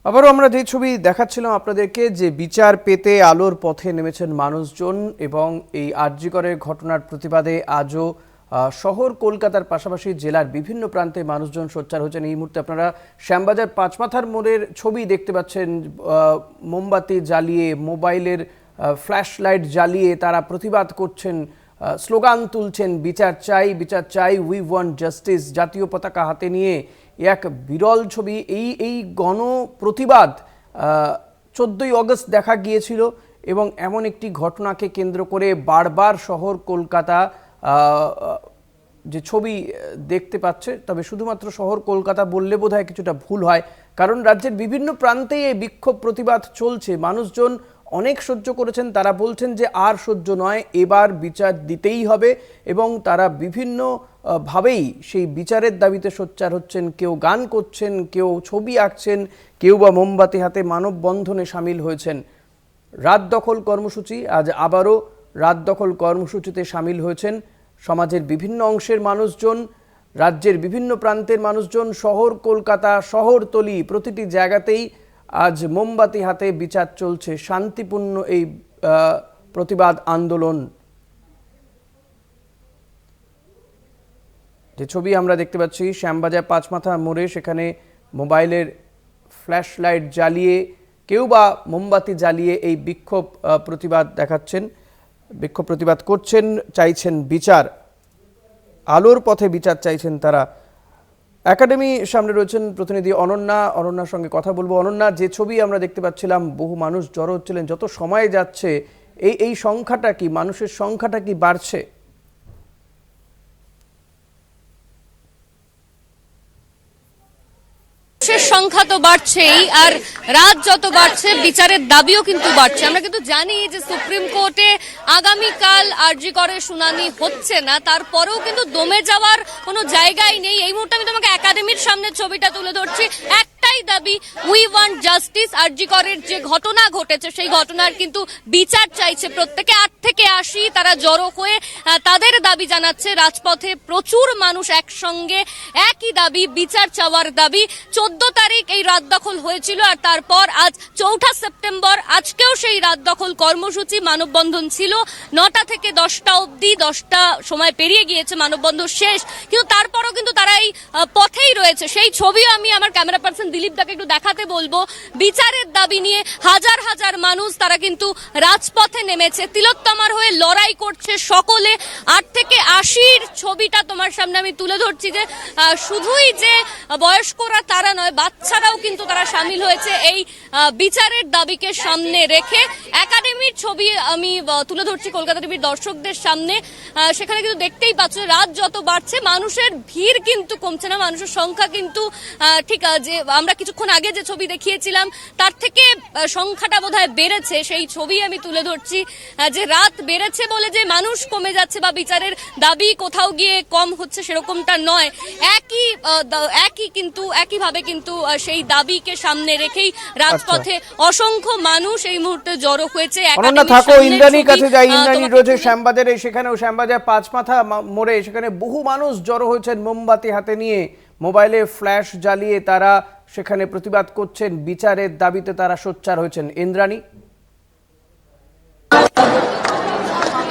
আবারও আমরা যে ছবি দেখাচ্ছিলাম আপনাদেরকে, যে বিচার পেতে আলোর পথে নেমেছেন মানুষজন এবং এই আরজি করের ঘটনার প্রতিবাদে আজও শহর কলকাতার পাশাপাশি জেলার বিভিন্ন প্রান্তে মানুষজন সোচ্চার হচ্ছেন। এই মুহূর্তে আপনারা শ্যামবাজার পাঁচমাথার মোড়ের ছবি দেখতে পাচ্ছেন। মোমবাতি জ্বালিয়ে, মোবাইলের ফ্ল্যাশ লাইট জ্বালিয়ে তারা প্রতিবাদ করছেন, স্লোগান তুলছেন, বিচার চাই, বিচার চাই, উই ওয়ান্ট জাস্টিস। জাতীয় পতাকা হাতে নিয়ে এক বিরল ছবি। এই গণ প্রতিবাদ 14ই অগস্ট দেখা গিয়েছিল এবং এমন একটি ঘটনাকে কেন্দ্র করে বারবার শহর কলকাতা যে ছবি দেখতে পাচ্ছে, তবে শুধুমাত্র শহর কলকাতা বললে বোধহয় কিছুটা ভুল হয়, কারণ রাজ্যের বিভিন্ন প্রান্তেই এই বিক্ষোভ প্রতিবাদ চলছে। মানুষজন অনেক সহ্য করেছেন, তারা বলছেন যে আর সহ্য নয়, এবার বিচার দিতেই হবে এবং তারা বিভিন্ন ভাবেই সেই বিচারের দাবিতে সোচ্চার হচ্ছেন। কেউ গান করছেন, কেউ ছবি আঁকছেন, কেউ বা মোমবাতি হাতে মানববন্ধনে সামিল হয়েছেন। রাত দখল কর্মসূচি, আজ আবারও রাত দখল কর্মসূচিতে সামিল হয়েছেন সমাজের বিভিন্ন অংশের মানুষজন, রাজ্যের বিভিন্ন প্রান্তের মানুষজন। শহর কলকাতা, শহরতলি, প্রতিটি জায়গাতেই আজ মোমবাতি হাতে বিচার চলছে। শান্তিপূর্ণ এই প্রতিবাদ আন্দোলন। যে ছবি আমরা দেখতে পাচ্ছি শ্যামবাজার পাঁচমাথা মোড়ে, সেখানে মোবাইলের ফ্ল্যাশ লাইট জ্বালিয়ে, কেউ বা মোমবাতি জ্বালিয়ে এই বিক্ষোভ প্রতিবাদ দেখাচ্ছেন, বিক্ষোভ প্রতিবাদ করছেন, চাইছেন বিচার, আলোর পথে বিচার চাইছেন তারা। একাডেমি সামনে রয়েছেন প্রতিনিধি অনন্যার সঙ্গে কথা বলবো। অনন্যা, যে ছবি আমরা দেখতে পাচ্ছিলাম, বহু মানুষ জড়ো হচ্ছিলেন, যত সময় যাচ্ছে এই সংখ্যাটা কি, মানুষের সংখ্যাটা কি বাড়ছে? সংখ্যা তো বাড়ছেই, আর রাত যত বাড়ছে বিচারের দাবিও কিন্তু বাড়ছে। আমরা কিন্তু জানি যে সুপ্রিম কোর্টে আগামীকাল আরজি করের শুনানি হচ্ছে না, তারপরেও কিন্তু দমে যাওয়ার কোনো জায়গাই নেই। এই মুহূর্তে আমি তোমাকে একাডেমির সামনে ছবিটা তুলে ধরছি। একটাই দাবি, উই ওয়ান্ট জাস্টিস। আরজি করের যে ঘটনা ঘটেছে সেই ঘটনার কিন্তু বিচার চাইছে প্রত্যেকে। 8 থেকে 80 তারা জড়ো হয়ে তাদের দাবি জানাচ্ছে রাজপথে। প্রচুর মানুষ একসঙ্গে একই দাবি, বিচার চাওয়ার দাবি। 14 তারিখ এই রাত দখল হয়েছিল, আর তারপর আজ 4 সেপ্টেম্বর, আজকেও সেই রাত দখল কর্মসূচি, মানববন্ধন ছিল 9টা থেকে 10টা অবধি। 10টা সময় পেরিয়ে গিয়েছে, মানববন্ধন শেষ, কিন্তু তারপরও কিন্তু তারা এই পথেই রয়েছে। সেই ছবিও আমি আমার ক্যামেরা পার্সন দিলীপ দাকে একটু দেখাতে বলবো। বিচারের দাবি নিয়ে হাজার হাজার মানুষ তারা কিন্তু রাজপথে নেমেছে, তিলোত্তমার হয়ে লড়াই করছে সকলে। 8 থেকে 80-র ছবিটা তোমার সামনে আমি তুলে ধরছি, যে শুধুই যে বয়স্করা তারা নয়, বাচ্চারাও কিন্তু তারা সামিল হয়েছে এই বিচারের দাবিকে সামনে রেখে। একাডেমির ছবি আমি তুলে ধরছি কলকাতা টিভির দর্শকদের সামনে। সেখানে কিন্তু দেখতেই পাচ্ছ, রাত যত বাড়ছে মানুষের ভিড় কিন্তু কমছে না, মানুষের সংখ্যা কিন্তু ঠিক যে আমরা কিছুক্ষণ আগে যে ছবি দেখিয়েছিলাম তার থেকে সংখ্যাটা বোধহয় বেড়েছে। সেই ছবি আমি তুলে ধরছি, যে রাত বেড়েছে বলে যে মানুষ কমে যাচ্ছে বা বিচারের দাবি কোথাও গিয়ে কম হচ্ছে সেরকমটা নয়। একইভাবে কিন্তু সেই দাবিকে সামনে রেখেই রাজপথে অসংখ্য মানুষ এই মুহূর্তে জড়ো হয়েছে। ইন্দ্রাণীর কাছে যাই। ইন্দ্রাণী রয়েছে শ্যামবাজারে, সেখানেও শ্যামবাজার পাঁচমাথা মোড়ে সেখানে বহু মানুষ জড়ো হয়েছেন মোমবাতি হাতে নিয়ে, মোবাইলে ফ্ল্যাশ জ্বালিয়ে তারা সেখানে প্রতিবাদ করছেন, বিচারের দাবিতে তারা সোচ্চার হয়েছেন। ইন্দ্রাণী,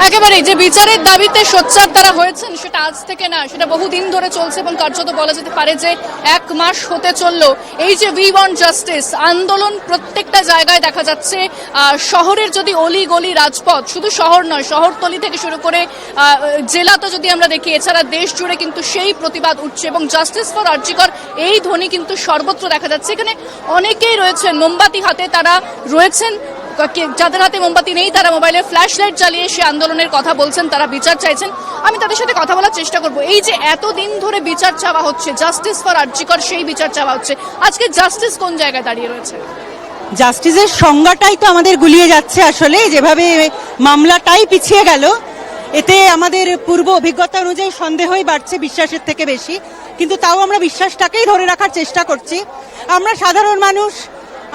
একেবারে যে বিচারের দাবিতে সোচ্চার তারা হয়েছেন সেটা আজ থেকে না, সেটা বহুদিন ধরে চলছে এবং কার্যত বলা যেতে পারে যে 1 মাস হতে চললো। এই যে উই ওয়ান্ট জাস্টিস আন্দোলন প্রত্যেকটা জায়গায় দেখা যাচ্ছে। শহরের যদি অলি গলি রাজপথ, শুধু শহর নয়, শহরতলি থেকে শুরু করে জেলাতে যদি আমরা দেখি, এছাড়া দেশ জুড়ে কিন্তু সেই প্রতিবাদ উঠছে এবং জাস্টিস ফর আরজি কর এই ধ্বনি কিন্তু সর্বত্র দেখা যাচ্ছে। এখানে অনেকেই রয়েছেন মোমবাতি হাতে, তারা রয়েছেন। যাদের হাতে মোমবাতি নেই তারা মোবাইলে ফ্ল্যাশ লাইট জ্বালিয়ে সে আন্দোলনের কথা বলছেন, তারা বিচার চাইছেন। আমি তাদের সাথে কথা বলার চেষ্টা করব। এই যে এতদিন ধরে বিচার চাওয়া হচ্ছে, জাস্টিস ফর আরজি কর, সেই বিচার চাওয়া হচ্ছে, আজকে জাস্টিস কোন জায়গায় দাঁড়িয়ে রয়েছে? জাস্টিসের সংজ্ঞাটাই তো আমাদের গুলিয়ে যাচ্ছে। আসলে যেভাবে মামলাটাই পিছিয়ে গেল, এতে আমাদের পূর্ব অভিজ্ঞতা অনুযায়ী সন্দেহই বাড়ছে বিশ্বাসের থেকে বেশি। কিন্তু তাও আমরা বিশ্বাসটাকেই ধরে রাখার চেষ্টা করছি। আমরা সাধারণ মানুষ,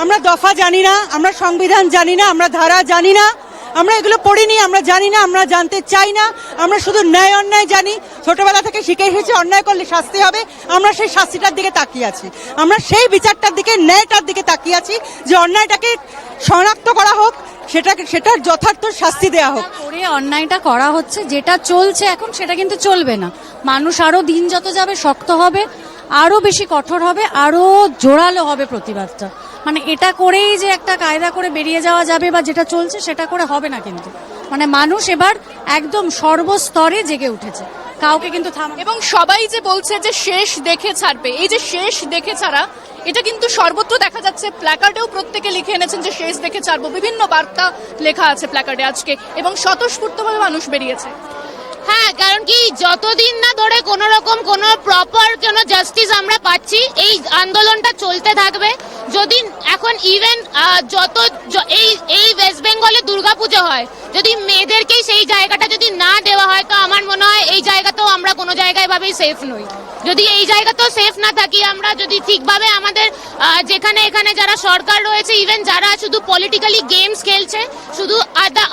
আমরা দফা জানি না, আমরা সংবিধান জানি না, আমরা ধারা জানি না, আমরা এগুলো পড়িনি, আমরা জানি না, আমরা জানতে চাই না। আমরা শুধু ন্যায় অন্যায় জানি, ছোটবেলা থেকে শিখে এসেছি অন্যায় করলে শাস্তি হবে। আমরা সেই শাস্তিটার দিকে তাকিয়ে আছি, আমরা সেই বিচারটার দিকে, ন্যায়টার দিকে তাকিয়ে আছি যে অন্যায়টাকে শনাক্ত করা হোক, সেটার যথার্থ শাস্তি দেওয়া হোক। করে অন্যায়টা করা হচ্ছে, যেটা চলছে এখন সেটা কিন্তু চলবে না। মানুষ আরো দিন যত যাবে শক্ত হবে, আরো বেশি কঠোর হবে, আরো জোরালো হবে প্রতিবাদটা। মানে এটা করেই যে একটা কায়দা করে বেরিয়ে যাওয়া যাবে বা যেটা চলছে সেটা করে হবে না কিন্তু। মানে মানুষ এবার একদম সর্বস্তরে জেগে উঠেছে, কাউকে কিন্তু এবং সবাই যে বলছে যে শেষ দেখে ছাড়বে, এই যে শেষ দেখে ছাড়া, এটা কিন্তু সর্বত্র দেখা যাচ্ছে। প্ল্যাকার্ডেও প্রত্যেকে লিখে এনেছেন যে শেষ দেখে ছাড়বো, বিভিন্ন বার্তা লেখা আছে প্ল্যাকার্ডে আজকে, এবং স্বতঃস্ফূর্তভাবে মানুষ বেরিয়েছে। হ্যাঁ, কারণ কি যতদিন না ধরে কোনো রকম কোনো প্রপার কোনো জাস্টিস আমরা পাচ্ছি, এই আন্দোলনটা চলতে থাকবে। যদি এখন ইভেন এই ওয়েস্ট বেঙ্গলে দুর্গাপুজো হয়, যদি মেয়েদেরকেই সেই জায়গাটা যদি না দেওয়া হয়, তো আমার মনে হয় এই জায়গাতেও আমরা কোনো জায়গায় ভাবেই সেফ নই। যদি এই জায়গাতেও সেফ না থাকি আমরা, যদি ঠিকভাবে আমাদের যেখানে এখানে যারা সরকার রয়েছে, ইভেন যারা শুধু পলিটিক্যালি গেমস খেলছে, শুধু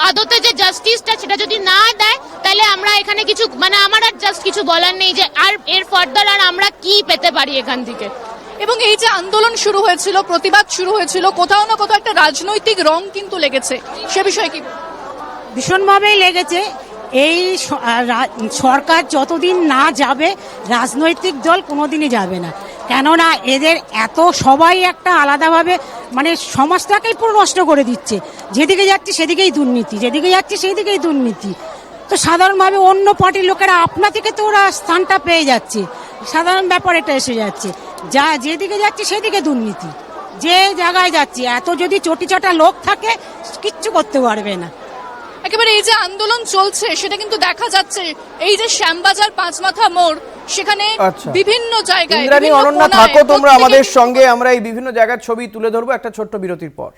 আদতে যে জাস্টিসটা সেটা যদি না দেয়, তাহলে আমরা এখানে কিছু, মানে আমার আর জাস্ট কিছু বলার নেই যে আর এর ফার্দার আর আমরা কি পেতে পারি এখান থেকে। এবং এই যে আন্দোলন শুরু হয়েছিল, প্রতিবাদ শুরু হয়েছিল, কোথাও না কোথাও একটা রাজনৈতিক রং কিন্তু লেগেছে, সে বিষয়ে কি? ভীষণভাবেই লেগেছে। এই সরকার যতদিন না যাবে, রাজনৈতিক দল কোনোদিনই যাবে না। কেননা এদের এত সবাই একটা আলাদাভাবে মানে সমাজটাকেই পুরো নষ্ট করে দিচ্ছে। যেদিকে যাচ্ছে সেদিকেই দুর্নীতি, যেদিকে যাচ্ছে সেদিকেই দুর্নীতি। তো সাধারণভাবে অন্য পার্টির লোকেরা আপনা থেকে তো ওরা স্থানটা পেয়ে যাচ্ছে, সাধারণ ব্যাপার এটা এসে যাচ্ছে। যা যেদিকে যাচ্ছে সেদিকে দুর্নীতি, যে জায়গায় যাচ্ছে এত যদি চটিচটা লোক থাকে কিচ্ছু করতে পারবে না। একেবারে এই যে আন্দোলন চলছে সেটা কিন্তু দেখা যাচ্ছে, এই যে শ্যামবাজার পাঁচমাথা মোড়, সেখানে বিভিন্ন জায়গায় ইন্দ্রাণী, অনন্যা, থাকো তোমরা আমাদের সঙ্গে। আমরা এই বিভিন্ন জায়গার ছবি তুলে ধরবো একটা ছোট্ট বিরতির পর।